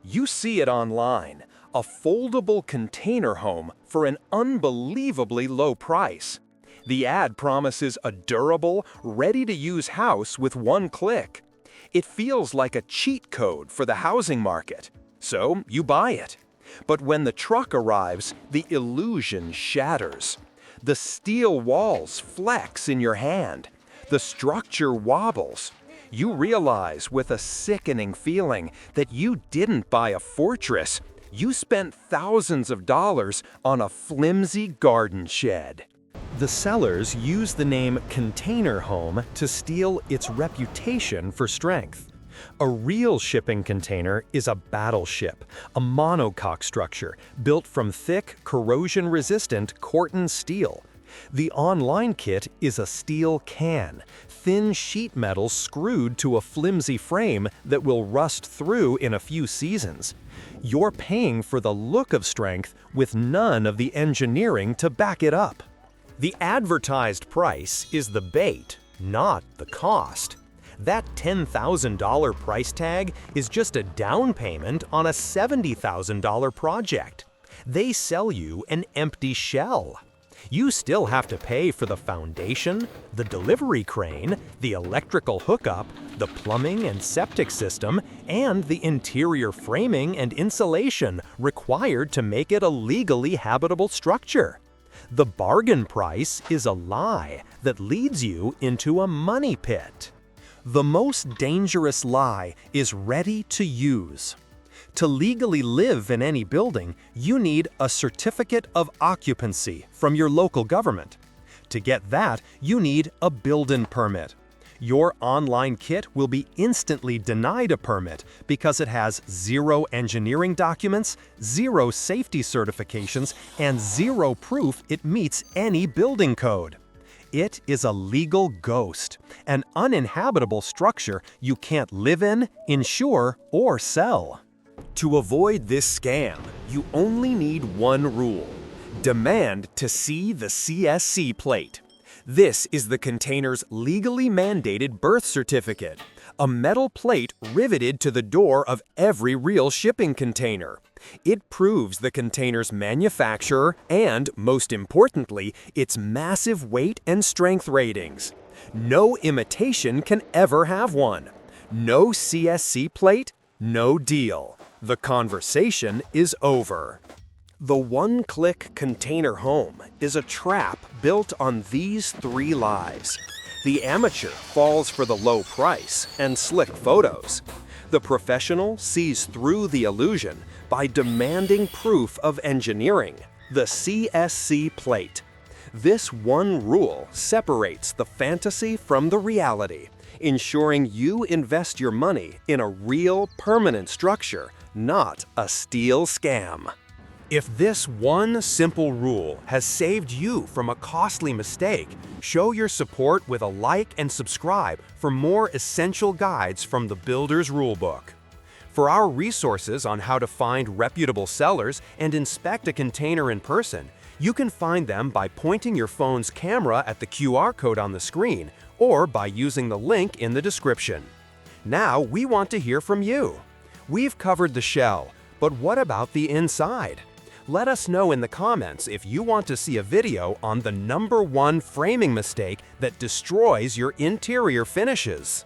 You see it online, a foldable container home for an unbelievably low price. The ad promises a durable, ready-to-use house with one click. It feels like a cheat code for the housing market, so you buy it. But when the truck arrives, the illusion shatters. The steel walls flex in your hand. The structure wobbles. You realize with a sickening feeling that you didn't buy a fortress. You spent thousands of dollars on a flimsy garden shed. The sellers use the name container home to steal its reputation for strength. A real shipping container is a battleship, a monocoque structure built from thick, corrosion-resistant Corten steel. The online kit is a steel can, thin sheet metal screwed to a flimsy frame that will rust through in a few seasons. You're paying for the look of strength with none of the engineering to back it up. The advertised price is the bait, not the cost. That $10,000 price tag is just a down payment on a $70,000 project. They sell you an empty shell. You still have to pay for the foundation, the delivery crane, the electrical hookup, the plumbing and septic system, and the interior framing and insulation required to make it a legally habitable structure. The bargain price is a lie that leads you into a money pit. The most dangerous lie is ready to use. To legally live in any building, you need a certificate of occupancy from your local government. To get that, you need a build-in permit. Your online kit will be instantly denied a permit because it has 0 engineering documents, 0 safety certifications, and 0 proof it meets any building code. It is a legal ghost, an uninhabitable structure you can't live in, insure, or sell. To avoid this scam, you only need one rule. Demand to see the CSC plate. This is the container's legally mandated birth certificate, a metal plate riveted to the door of every real shipping container. It proves the container's manufacturer and, most importantly, its massive weight and strength ratings. No imitation can ever have one. No CSC plate, no deal. The conversation is over. The one-click container home is a trap built on these 3 lies. The amateur falls for the low price and slick photos. The professional sees through the illusion by demanding proof of engineering, the CSC plate. This one rule separates the fantasy from the reality, ensuring you invest your money in a real, permanent structure, not a steel scam. If this one simple rule has saved you from a costly mistake, show your support with a like and subscribe for more essential guides from the Builder's Rulebook. For our resources on how to find reputable sellers and inspect a container in person, you can find them by pointing your phone's camera at the QR code on the screen or by using the link in the description. Now we want to hear from you. We've covered the shell, but what about the inside? Let us know in the comments if you want to see a video on the #1 framing mistake that destroys your interior finishes.